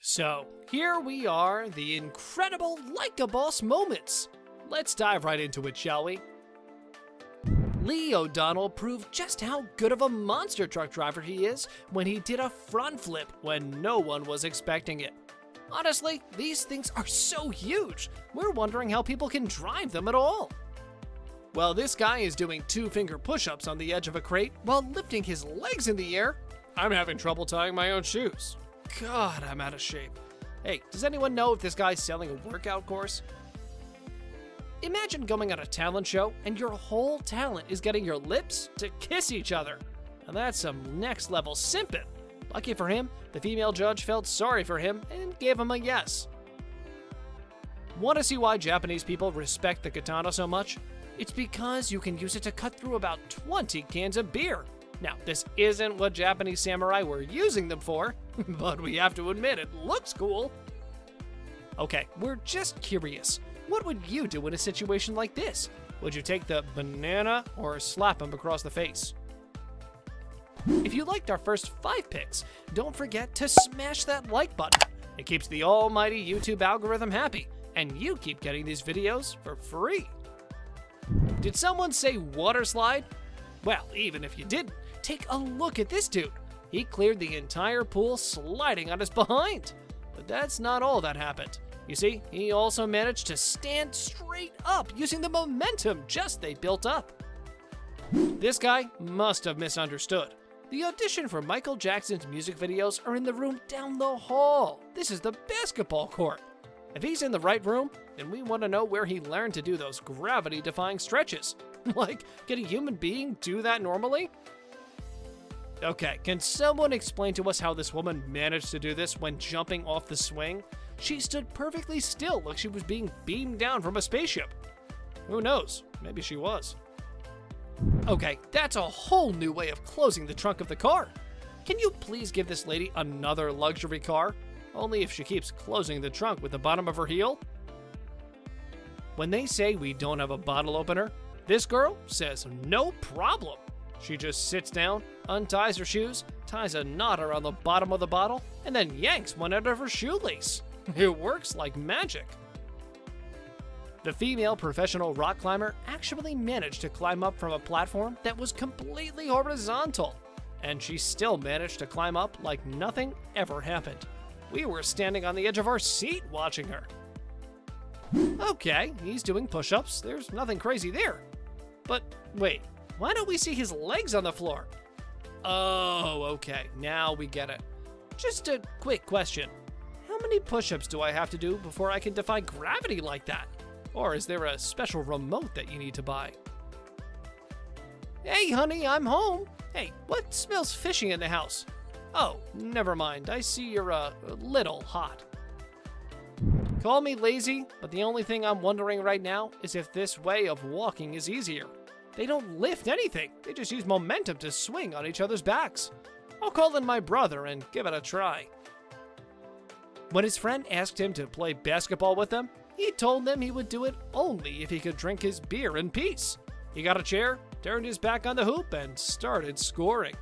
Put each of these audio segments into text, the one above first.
So, here we are, the incredible Like a Boss moments. Let's dive right into it, shall we? Lee O'Donnell proved just how good of a monster truck driver he is when he did a front flip when no one was expecting it. Honestly, these things are so huge, we're wondering how people can drive them at all. Well, this guy is doing 2-finger push-ups on the edge of a crate while lifting his legs in the air. I'm having trouble tying my own shoes. God, I'm out of shape. Hey, does anyone know if this guy's selling a workout course? Imagine going on a talent show and your whole talent is getting your lips to kiss each other. Now that's some next level simping. Lucky for him, the female judge felt sorry for him and gave him a yes. Want to see why Japanese people respect the katana so much? It's because you can use it to cut through about 20 cans of beer. Now, this isn't what Japanese samurai were using them for, but we have to admit it looks cool. Okay, we're just curious. What would you do in a situation like this? Would you take the banana or slap him across the face? If you liked our first 5 picks, don't forget to smash that like button. It keeps the almighty YouTube algorithm happy, and you keep getting these videos for free. Did someone say water slide? Well, even if you didn't, take a look at this dude. He cleared the entire pool sliding on his behind. But that's not all that happened. You see, he also managed to stand straight up using the momentum they built up. This guy must have misunderstood. The audition for Michael Jackson's music videos are in the room down the hall. This is the basketball court. If he's in the right room, then we want to know where he learned to do those gravity-defying stretches. Like, can a human being do that normally? Okay, can someone explain to us how this woman managed to do this when jumping off the swing? She stood perfectly still like she was being beamed down from a spaceship. Who knows? Maybe she was. Okay, that's a whole new way of closing the trunk of the car. Can you please give this lady another luxury car? Only if she keeps closing the trunk with the bottom of her heel? When they say we don't have a bottle opener, this girl says no problem. She just sits down, unties her shoes, ties a knot around the bottom of the bottle, and then yanks one out of her shoelace. It works like magic. The female professional rock climber actually managed to climb up from a platform that was completely horizontal, and she still managed to climb up like nothing ever happened. We were standing on the edge of our seat watching her. Okay, he's doing push-ups. There's nothing crazy there. But wait, why don't we see his legs on the floor? Oh, okay, now we get it. Just a quick question. How many push-ups do I have to do before I can defy gravity like that? Or is there a special remote that you need to buy? Hey, honey, I'm home. Hey, what smells fishy in the house? Oh, never mind. I see you're a little hot. Call me lazy, but the only thing I'm wondering right now is if this way of walking is easier. They don't lift anything. They just use momentum to swing on each other's backs. I'll call in my brother and give it a try. When his friend asked him to play basketball with them, he told them he would do it only if he could drink his beer in peace. He got a chair, turned his back on the hoop, and started scoring.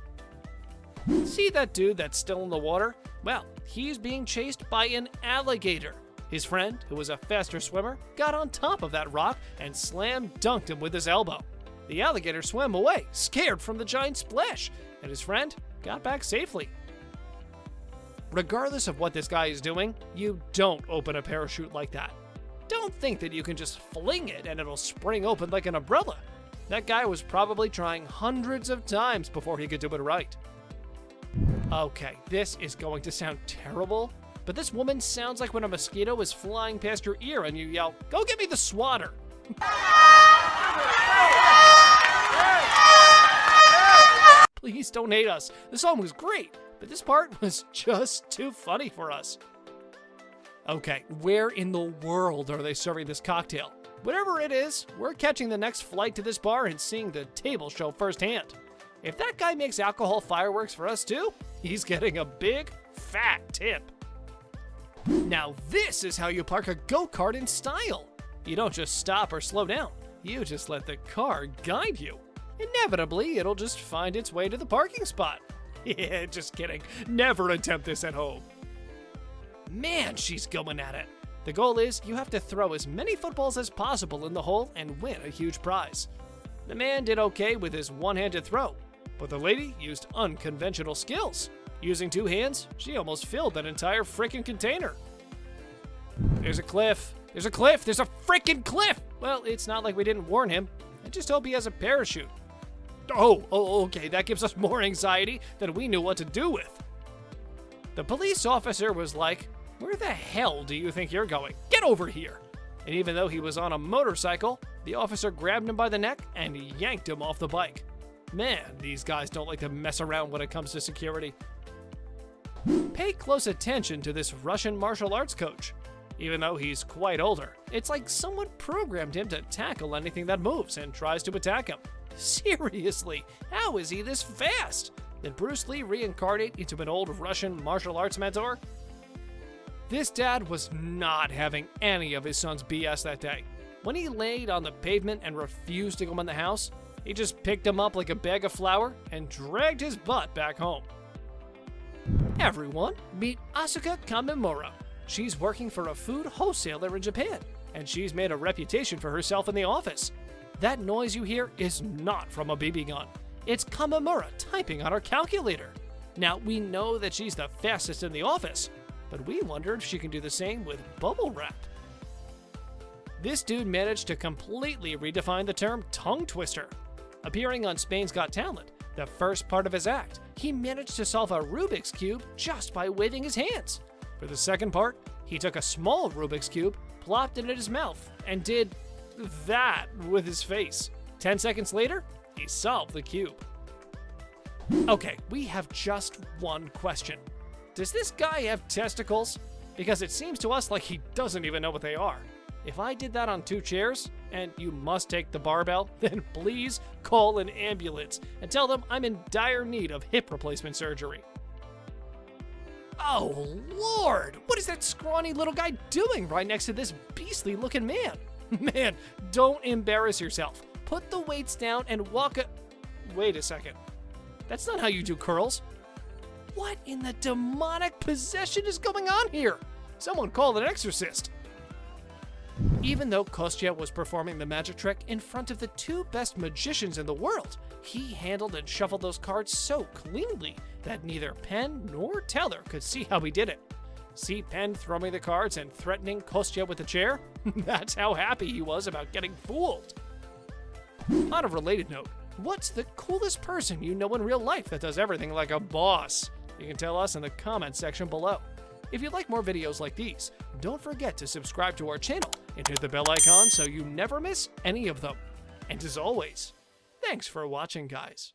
See that dude that's still in the water? Well, he's being chased by an alligator. His friend, who was a faster swimmer, got on top of that rock and slam dunked him with his elbow. The alligator swam away, scared from the giant splash, and his friend got back safely. Regardless of what this guy is doing, you don't open a parachute like that. Don't think that you can just fling it and it'll spring open like an umbrella. That guy was probably trying hundreds of times before he could do it right. Okay, this is going to sound terrible, but this woman sounds like when a mosquito is flying past your ear and you yell, "Go get me the swatter." Please don't hate us. The song was great, but this part was just too funny for us. Okay, where in the world are they serving this cocktail? Whatever it is, we're catching the next flight to this bar and seeing the table show firsthand. If that guy makes alcohol fireworks for us too, he's getting a big, fat tip. Now this is how you park a go-kart in style. You don't just stop or slow down. You just let the car guide you. Inevitably, it'll just find its way to the parking spot. Yeah, just kidding. Never attempt this at home. Man, she's going at it. The goal is you have to throw as many footballs as possible in the hole and win a huge prize. The man did okay with his one-handed throw, but the lady used unconventional skills. Using 2 hands, she almost filled an entire frickin' container. There's a cliff. There's a cliff. There's a frickin' cliff. Well, it's not like we didn't warn him. I just hope he has a parachute. Oh, okay. That gives us more anxiety than we knew what to do with. The police officer was like, "Where the hell do you think you're going? Get over here." And even though he was on a motorcycle, the officer grabbed him by the neck and yanked him off the bike. Man, these guys don't like to mess around when it comes to security. Pay close attention to this Russian martial arts coach. Even though he's quite older, it's like someone programmed him to tackle anything that moves and tries to attack him. Seriously, how is he this fast? Did Bruce Lee reincarnate into an old Russian martial arts mentor? This dad was not having any of his son's BS that day. When he laid on the pavement and refused to go in the house, he just picked him up like a bag of flour and dragged his butt back home. Everyone, meet Asuka Kamimura. She's working for a food wholesaler in Japan, and she's made a reputation for herself in the office. That noise you hear is not from a BB gun. It's Kamimura typing on her calculator. Now, we know that she's the fastest in the office, but we wonder if she can do the same with bubble wrap. This dude managed to completely redefine the term tongue twister. Appearing on Spain's Got Talent, the first part of his act, he managed to solve a Rubik's Cube just by waving his hands. For the second part, he took a small Rubik's Cube, plopped it in his mouth, and did that with his face. 10 seconds later, he solved the cube. Okay, we have just one question. Does this guy have testicles? Because it seems to us like he doesn't even know what they are. If I did that on 2 chairs, and you must take the barbell, then please call an ambulance and tell them I'm in dire need of hip replacement surgery. Oh, Lord! What is that scrawny little guy doing right next to this beastly looking man? Man, don't embarrass yourself. Put the weights down and walk a... Wait a second. That's not how you do curls. What in the demonic possession is going on here? Someone call an exorcist. Even though Kostya was performing the magic trick in front of the 2 best magicians in the world, he handled and shuffled those cards so cleanly that neither Penn nor Teller could see how he did it. See Penn throwing the cards and threatening Kostya with a chair? That's how happy he was about getting fooled. On a related note, what's the coolest person you know in real life that does everything like a boss? You can tell us in the comments section below. If you like more videos like these, don't forget to subscribe to our channel and hit the bell icon so you never miss any of them. And as always, thanks for watching, guys.